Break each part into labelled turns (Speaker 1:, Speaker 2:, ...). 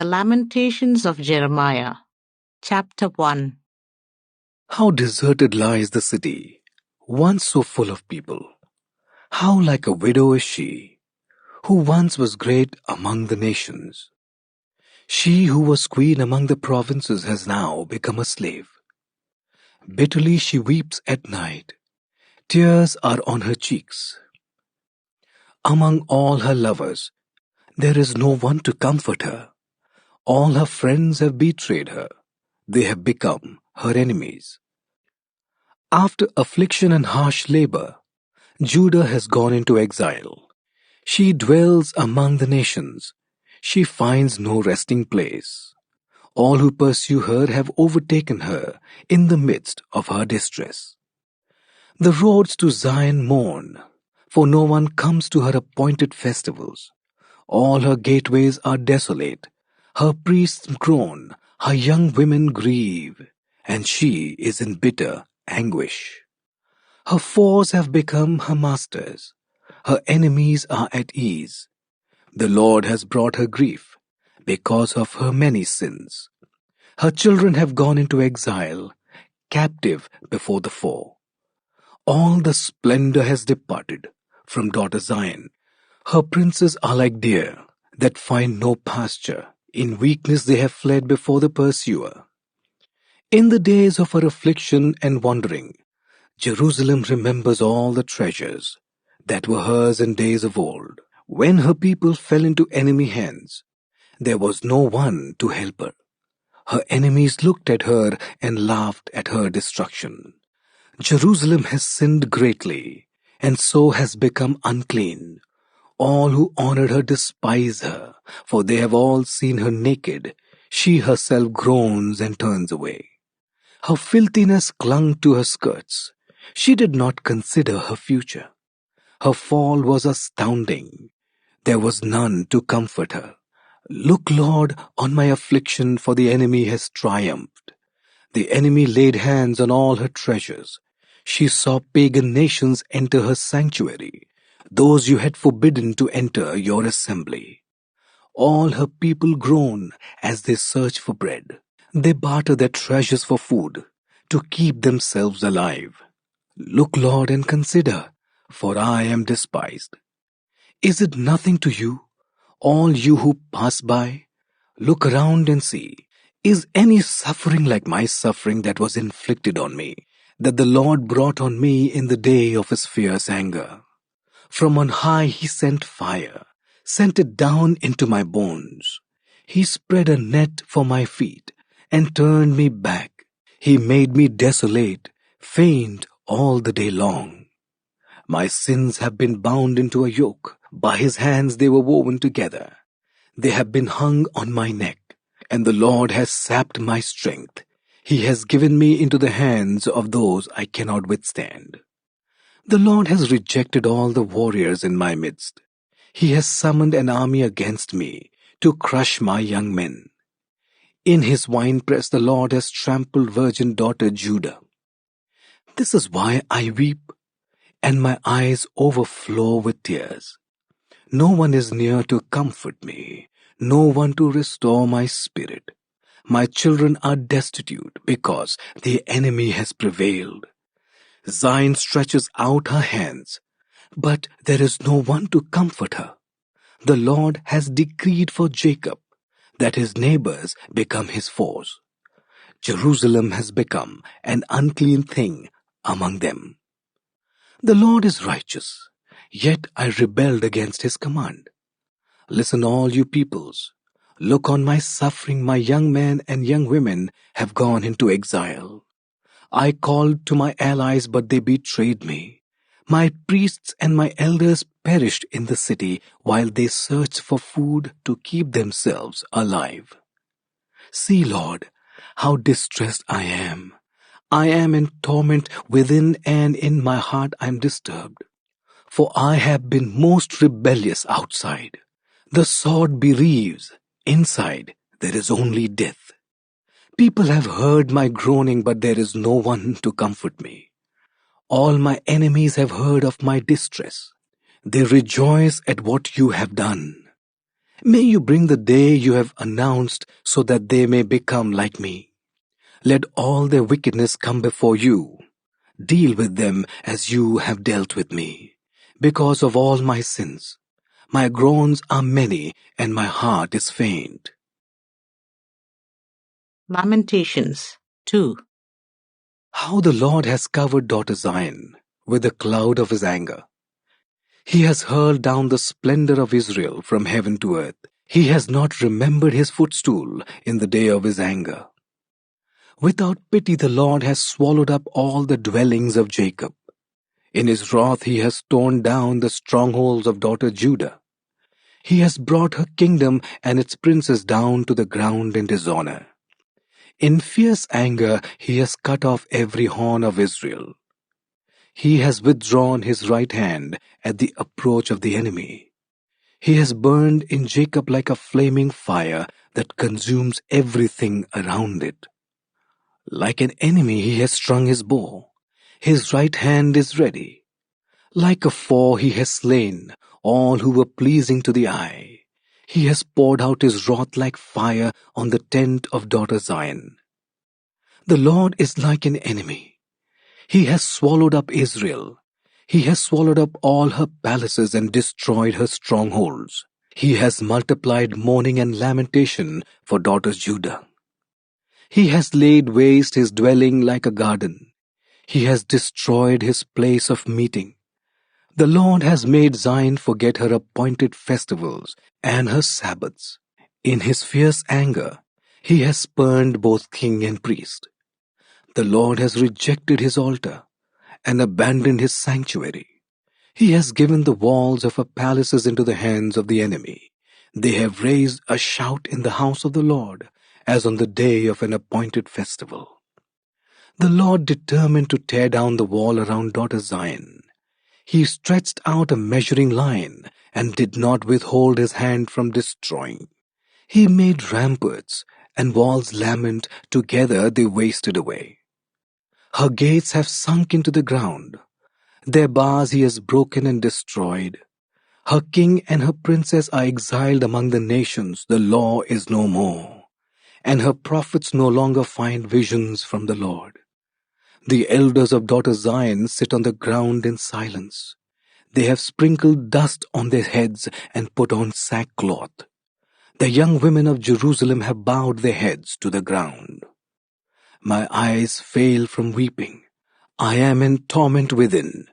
Speaker 1: The Lamentations of Jeremiah, Chapter 1.
Speaker 2: How deserted lies the city, once so full of people. How like a widow is she, who once was great among the nations. She who was queen among the provinces has now become a slave. Bitterly she weeps at night. Tears are on her cheeks. Among all her lovers, there is no one to comfort her. All her friends have betrayed her. They have become her enemies. After affliction and harsh labor, Judah has gone into exile. She dwells among the nations. She finds no resting place. All who pursue her have overtaken her in the midst of her distress. The roads to Zion mourn, for no one comes to her appointed festivals. All her gateways are desolate. Her priests groan, her young women grieve, and she is in bitter anguish. Her foes have become her masters. Her enemies are at ease. The Lord has brought her grief because of her many sins. Her children have gone into exile, captive before the foe. All the splendor has departed from daughter Zion. Her princes are like deer that find no pasture. In weakness they have fled before the pursuer. In the days of her affliction and wandering, Jerusalem remembers all the treasures that were hers in days of old. When her people fell into enemy hands, there was no one to help her. Her enemies looked at her and laughed at her destruction. Jerusalem has sinned greatly, and so has become unclean. All who honored her despise her, for they have all seen her naked. She herself groans and turns away. Her filthiness clung to her skirts. She did not consider her future. Her fall was astounding. There was none to comfort her. Look, Lord, on my affliction, for the enemy has triumphed. The enemy laid hands on all her treasures. She saw pagan nations enter her sanctuary, those you had forbidden to enter your assembly. All her people groan as they search for bread. They barter their treasures for food to keep themselves alive. Look, Lord, and consider, for I am despised. Is it nothing to you, all you who pass by? Look around and see. Is any suffering like my suffering that was inflicted on me, that the Lord brought on me in the day of his fierce anger? From on high he sent fire, sent it down into my bones. He spread a net for my feet and turned me back. He made me desolate, faint all the day long. My sins have been bound into a yoke. By his hands they were woven together. They have been hung on my neck, and the Lord has sapped my strength. He has given me into the hands of those I cannot withstand. The Lord has rejected all the warriors in my midst. He has summoned an army against me to crush my young men. In his winepress the Lord has trampled virgin daughter Judah. This is why I weep, and my eyes overflow with tears. No one is near to comfort me, no one to restore my spirit. My children are destitute because the enemy has prevailed. Zion stretches out her hands, but there is no one to comfort her. The Lord has decreed for Jacob that his neighbors become his foes. Jerusalem has become an unclean thing among them. The Lord is righteous, yet I rebelled against his command. Listen, all you peoples. Look on my suffering. My young men and young women have gone into exile. I called to my allies, but they betrayed me. My priests and my elders perished in the city while they searched for food to keep themselves alive. See, Lord, how distressed I am. I am in torment within, and in my heart I am disturbed. For I have been most rebellious outside. The sword bereaves. Inside there is only death. People have heard my groaning, but there is no one to comfort me. All my enemies have heard of my distress. They rejoice at what you have done. May you bring the day you have announced so that they may become like me. Let all their wickedness come before you. Deal with them as you have dealt with me. Because of all my sins, my groans are many and my heart is faint.
Speaker 1: Lamentations 2.
Speaker 2: How the Lord has covered daughter Zion with the cloud of his anger. He has hurled down the splendor of Israel from heaven to earth. He has not remembered his footstool in the day of his anger. Without pity the Lord has swallowed up all the dwellings of Jacob. In his wrath he has torn down the strongholds of daughter Judah. He has brought her kingdom and its princes down to the ground in dishonor. In fierce anger he has cut off every horn of Israel. He has withdrawn his right hand at the approach of the enemy. He has burned in Jacob like a flaming fire that consumes everything around it. Like an enemy he has strung his bow. His right hand is ready. Like a foe he has slain all who were pleasing to the eye. He has poured out his wrath like fire on the tent of daughter Zion. The Lord is like an enemy. He has swallowed up Israel. He has swallowed up all her palaces and destroyed her strongholds. He has multiplied mourning and lamentation for daughters Judah. He has laid waste his dwelling like a garden. He has destroyed his place of meeting. The Lord has made Zion forget her appointed festivals and her Sabbaths. In his fierce anger, he has spurned both king and priest. The Lord has rejected his altar and abandoned his sanctuary. He has given the walls of her palaces into the hands of the enemy. They have raised a shout in the house of the Lord, as on the day of an appointed festival. The Lord determined to tear down the wall around daughter Zion. He stretched out a measuring line and did not withhold his hand from destroying. He made ramparts and walls lament, together they wasted away. Her gates have sunk into the ground. Their bars he has broken and destroyed. Her king and her princess are exiled among the nations. The law is no more, and her prophets no longer find visions from the Lord. The elders of daughter Zion sit on the ground in silence. They have sprinkled dust on their heads and put on sackcloth. The young women of Jerusalem have bowed their heads to the ground. My eyes fail from weeping. I am in torment within.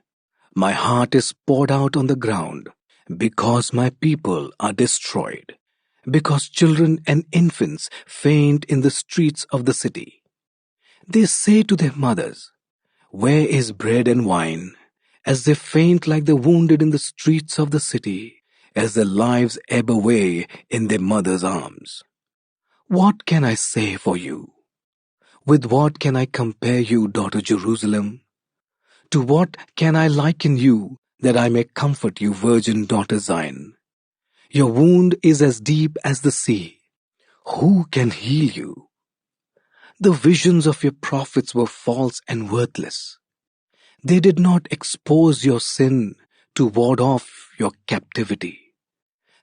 Speaker 2: My heart is poured out on the ground, because my people are destroyed, because children and infants faint in the streets of the city. They say to their mothers, "Where is bread and wine?" as they faint like the wounded in the streets of the city, as their lives ebb away in their mother's arms. What can I say for you? With what can I compare you, daughter Jerusalem? To what can I liken you, that I may comfort you, virgin daughter Zion? Your wound is as deep as the sea. Who can heal you? The visions of your prophets were false and worthless. They did not expose your sin to ward off your captivity.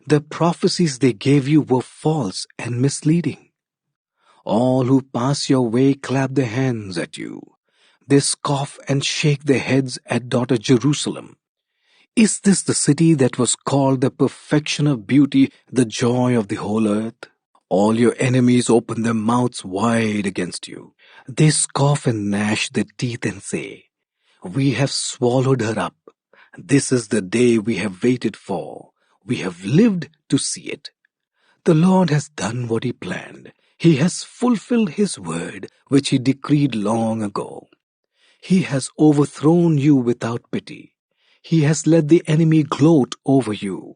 Speaker 2: The prophecies they gave you were false and misleading. All who pass your way clap their hands at you. They scoff and shake their heads at daughter Jerusalem. Is this the city that was called the perfection of beauty, the joy of the whole earth? All your enemies open their mouths wide against you. They scoff and gnash their teeth and say, "We have swallowed her up. This is the day we have waited for. We have lived to see it." The Lord has done what he planned. He has fulfilled his word, which he decreed long ago. He has overthrown you without pity. He has let the enemy gloat over you.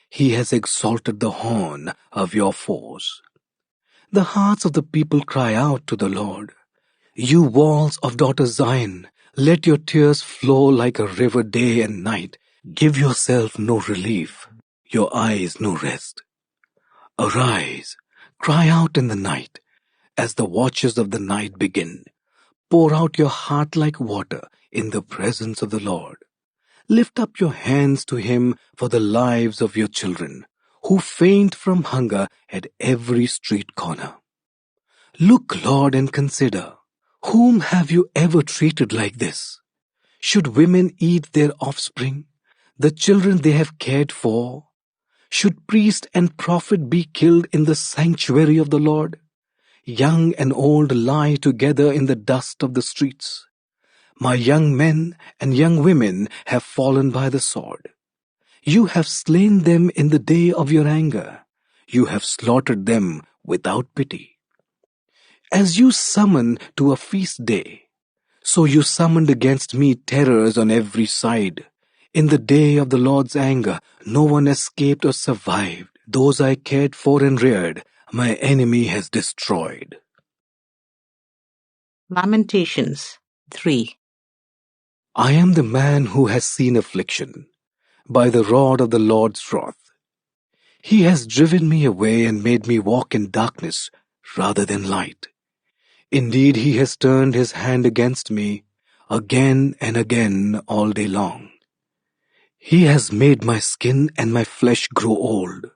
Speaker 2: He has exalted the horn of your foes. The hearts of the people cry out to the Lord. You walls of daughter Zion, let your tears flow like a river day and night. Give yourself no relief, your eyes no rest. Arise, cry out in the night, as the watches of the night begin. Pour out your heart like water in the presence of the Lord. Lift up your hands to him for the lives of your children. who faint from hunger at every street corner. Look, Lord, and consider, whom have you ever treated like this? Should women eat their offspring, the children they have cared for? Should priest and prophet be killed in the sanctuary of the Lord? Young and old lie together in the dust of the streets. My young men and young women have fallen by the sword. You have slain them in the day of your anger. You have slaughtered them without pity. As you summon to a feast day, so you summoned against me terrors on every side. In the day of the Lord's anger, no one escaped or survived. Those I cared for and reared, my enemy has destroyed.
Speaker 1: Lamentations 3.
Speaker 2: I am the man who has seen affliction by the rod of the Lord's wrath. He has driven me away and made me walk in darkness rather than light. Indeed, he has turned his hand against me again and again all day long. He has made my skin and my flesh grow old,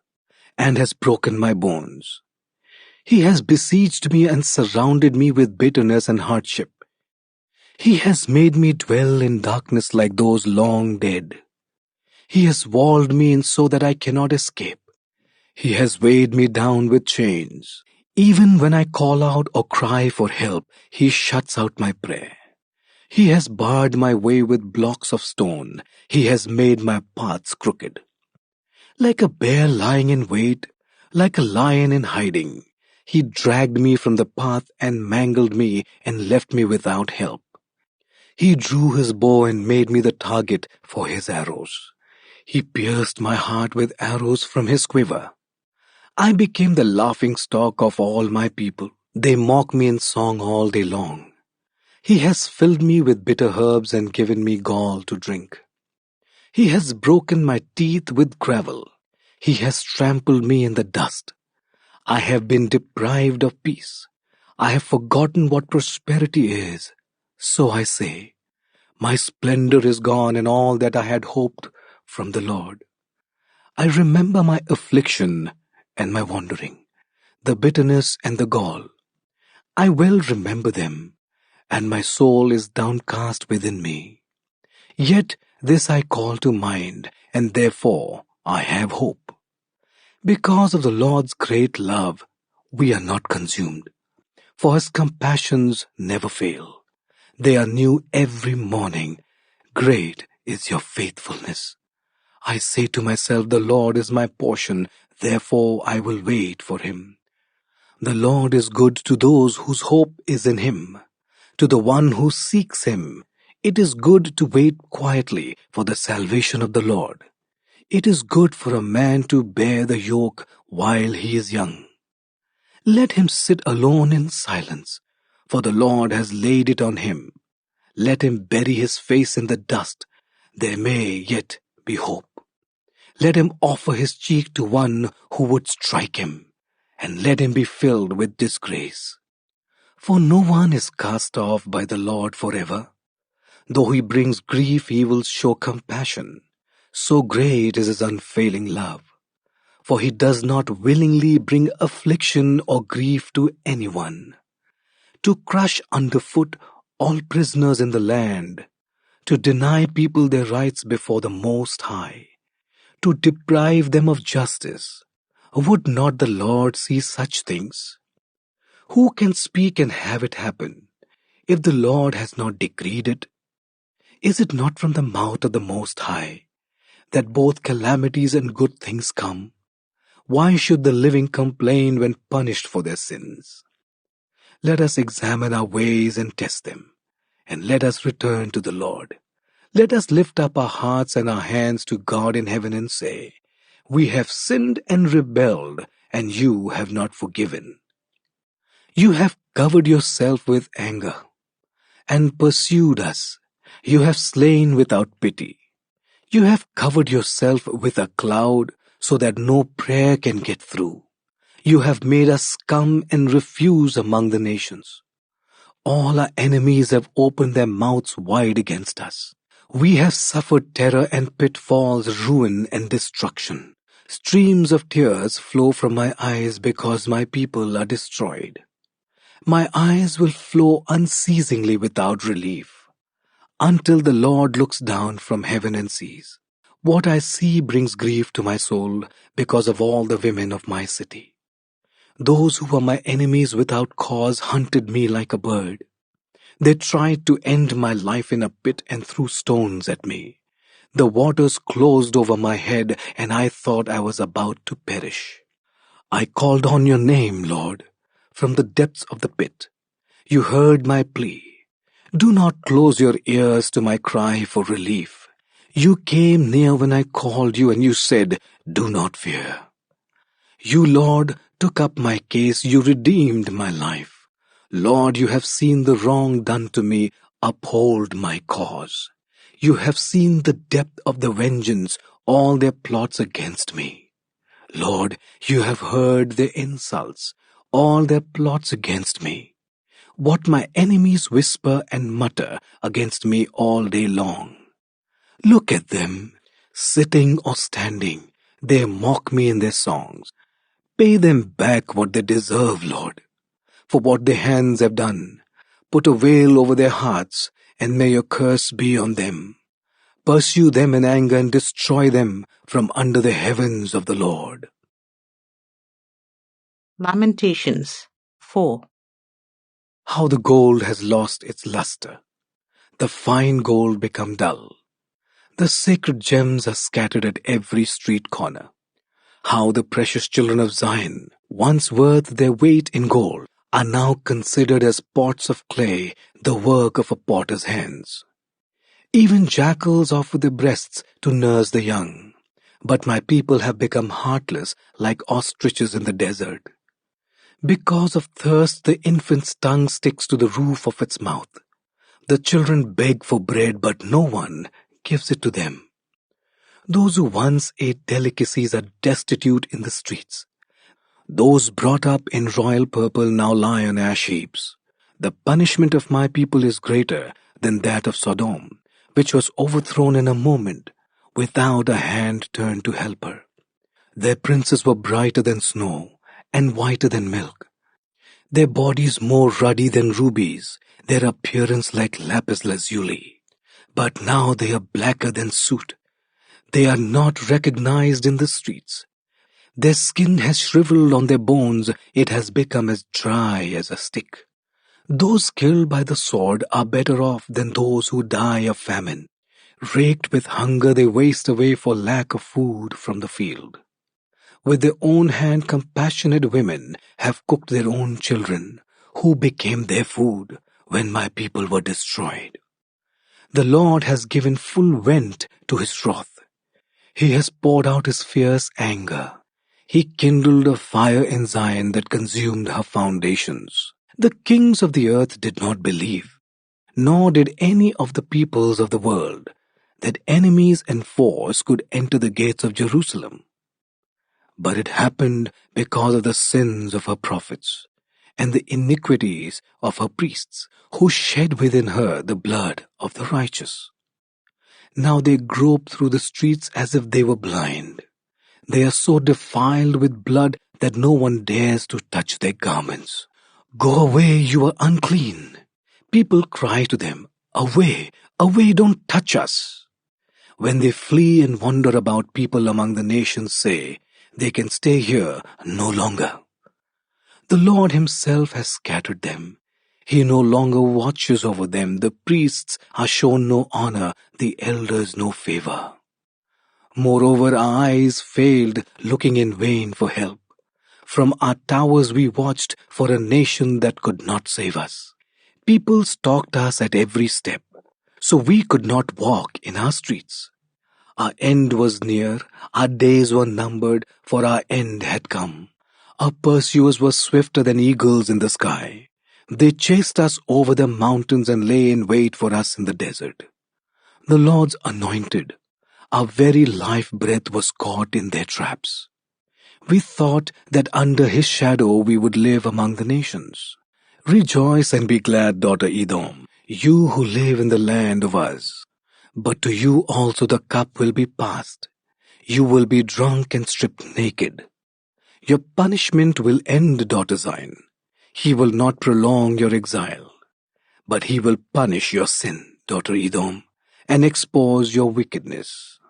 Speaker 2: and has broken my bones. He has besieged me and surrounded me with bitterness and hardship. He has made me dwell in darkness like those long dead. He has walled me in so that I cannot escape. He has weighed me down with chains. Even when I call out or cry for help, he shuts out my prayer. He has barred my way with blocks of stone. He has made my paths crooked. Like a bear lying in wait, like a lion in hiding, he dragged me from the path and mangled me and left me without help. He drew his bow and made me the target for his arrows. He pierced my heart with arrows from his quiver. I became the laughing stock of all my people. They mock me in song all day long. He has filled me with bitter herbs and given me gall to drink. He has broken my teeth with gravel. He has trampled me in the dust. I have been deprived of peace. I have forgotten what prosperity is. So I say, my splendor is gone and all that I had hoped from the Lord. I remember my affliction and my wandering, the bitterness and the gall. I well remember them, and my soul is downcast within me. Yet this I call to mind, and therefore I have hope. Because of the Lord's great love, we are not consumed, for his compassions never fail. They are new every morning. Great is your faithfulness. I say to myself, the Lord is my portion, therefore I will wait for him. The Lord is good to those whose hope is in him, to the one who seeks him. It is good to wait quietly for the salvation of the Lord. It is good for a man to bear the yoke while he is young. Let him sit alone in silence, for the Lord has laid it on him. Let him bury his face in the dust. There may yet be hope. Let him offer his cheek to one who would strike him, and let him be filled with disgrace. For no one is cast off by the Lord forever. Though he brings grief, he will show compassion. So great is his unfailing love. For he does not willingly bring affliction or grief to anyone. To crush underfoot all prisoners in the land, to deny people their rights before the Most High, to deprive them of justice. Would not the Lord see such things? Who can speak and have it happen, if the Lord has not decreed it? Is it not from the mouth of the Most High that both calamities and good things come? Why should the living complain when punished for their sins? Let us examine our ways and test them, and let us return to the Lord. Let us lift up our hearts and our hands to God in heaven and say, we have sinned and rebelled, and you have not forgiven. You have covered yourself with anger and pursued us. You have slain without pity. You have covered yourself with a cloud so that no prayer can get through. You have made us scum and refuse among the nations. All our enemies have opened their mouths wide against us. We have suffered terror and pitfalls, ruin and destruction. Streams of tears flow from my eyes because my people are destroyed. My eyes will flow unceasingly without relief, until the Lord looks down from heaven and sees. What I see brings grief to my soul because of all the women of my city. Those who were my enemies without cause hunted me like a bird. They tried to end my life in a pit and threw stones at me. The waters closed over my head, and I thought I was about to perish. I called on your name, Lord, from the depths of the pit. You heard my plea. Do not close your ears to my cry for relief. You came near when I called you, and you said, do not fear. You, Lord, took up my case. You redeemed my life. Lord, you have seen the wrong done to me. Uphold my cause. You have seen the depth of the vengeance, all their plots against me. Lord, you have heard their insults, all their plots against me. What my enemies whisper and mutter against me all day long. Look at them, sitting or standing. They mock me in their songs. Pay them back what they deserve, Lord, for what their hands have done. Put a veil over their hearts, and may your curse be on them. Pursue them in anger and destroy them from under the heavens of the Lord.
Speaker 1: Lamentations 4.
Speaker 2: How the gold has lost its luster. The fine gold become dull. The sacred gems are scattered at every street corner. How the precious children of Zion, once worth their weight in gold, are now considered as pots of clay, the work of a potter's hands. Even jackals offer their breasts to nurse the young. But my people have become heartless like ostriches in the desert. Because of thirst, the infant's tongue sticks to the roof of its mouth. The children beg for bread, but no one gives it to them. Those who once ate delicacies are destitute in the streets. Those brought up in royal purple now lie on ash heaps. The punishment of my people is greater than that of Sodom, which was overthrown in a moment, without a hand turned to help her. Their princes were brighter than snow, and whiter than milk. Their bodies more ruddy than rubies, their appearance like lapis lazuli. But now they are blacker than soot. They are not recognized in the streets. Their skin has shriveled on their bones, it has become as dry as a stick. Those killed by the sword are better off than those who die of famine. Raked with hunger, they waste away for lack of food from the field. With their own hand, compassionate women have cooked their own children, who became their food when my people were destroyed. The Lord has given full vent to his wrath. He has poured out his fierce anger. He kindled a fire in Zion that consumed her foundations. The kings of the earth did not believe, nor did any of the peoples of the world, that enemies and foes could enter the gates of Jerusalem. But it happened because of the sins of her prophets and the iniquities of her priests, who shed within her the blood of the righteous. Now they grope through the streets as if they were blind. They are so defiled with blood that no one dares to touch their garments. Go away, you are unclean. People cry to them, away, away, don't touch us. When they flee and wander about, people among the nations say, they can stay here no longer. The Lord himself has scattered them. He no longer watches over them. The priests are shown no honor, the elders no favor. Moreover, our eyes failed, looking in vain for help. From our towers we watched for a nation that could not save us. People stalked us at every step, so we could not walk in our streets. Our end was near, our days were numbered, for our end had come. Our pursuers were swifter than eagles in the sky. They chased us over the mountains and lay in wait for us in the desert. The Lord's anointed, our very life breath was caught in their traps. We thought that under his shadow we would live among the nations. Rejoice and be glad, daughter Edom, you who live in the land of Uz. But to you also the cup will be passed. You will be drunk and stripped naked. Your punishment will end, daughter Zion. He will not prolong your exile, but he will punish your sin, daughter Edom, and expose your wickedness.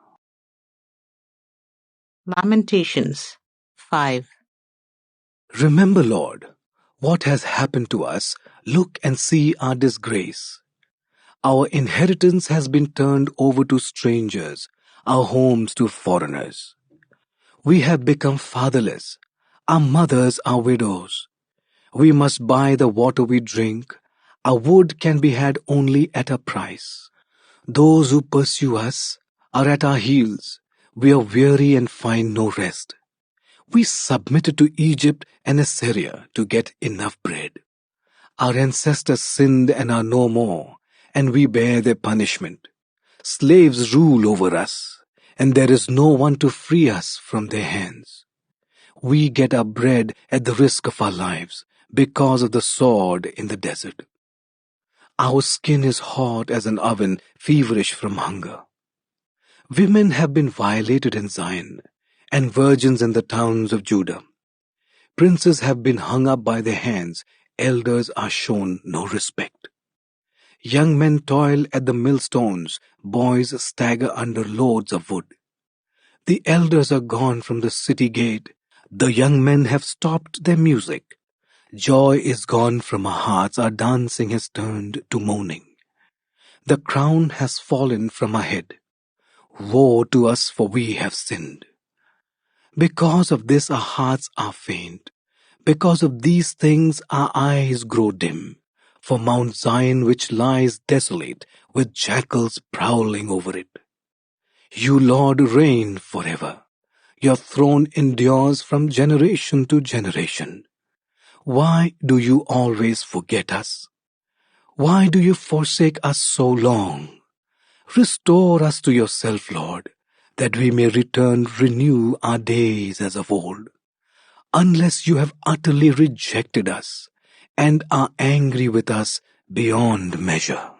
Speaker 1: Lamentations 5.
Speaker 2: Remember, Lord, what has happened to us. Look and see our disgrace. Our inheritance has been turned over to strangers, our homes to foreigners. We have become fatherless. Our mothers are widows. We must buy the water we drink. Our wood can be had only at a price. Those who pursue us are at our heels. We are weary and find no rest. We submitted to Egypt and Assyria to get enough bread. Our ancestors sinned and are no more, and we bear their punishment. Slaves rule over us, and there is no one to free us from their hands. We get our bread at the risk of our lives because of the sword in the desert. Our skin is hot as an oven, feverish from hunger. Women have been violated in Zion, and virgins in the towns of Judah. Princes have been hung up by their hands, elders are shown no respect. Young men toil at the millstones, boys stagger under loads of wood. The elders are gone from the city gate, the young men have stopped their music. Joy is gone from our hearts, our dancing has turned to mourning. The crown has fallen from our head. Woe to us, for we have sinned. Because of this our hearts are faint. Because of these things our eyes grow dim. For Mount Zion which lies desolate, with jackals prowling over it. You, Lord, reign forever. Your throne endures from generation to generation. Why do you always forget us? Why do you forsake us so long? Restore us to yourself, Lord, that we may renew our days as of old. Unless you have utterly rejected us and are angry with us beyond measure.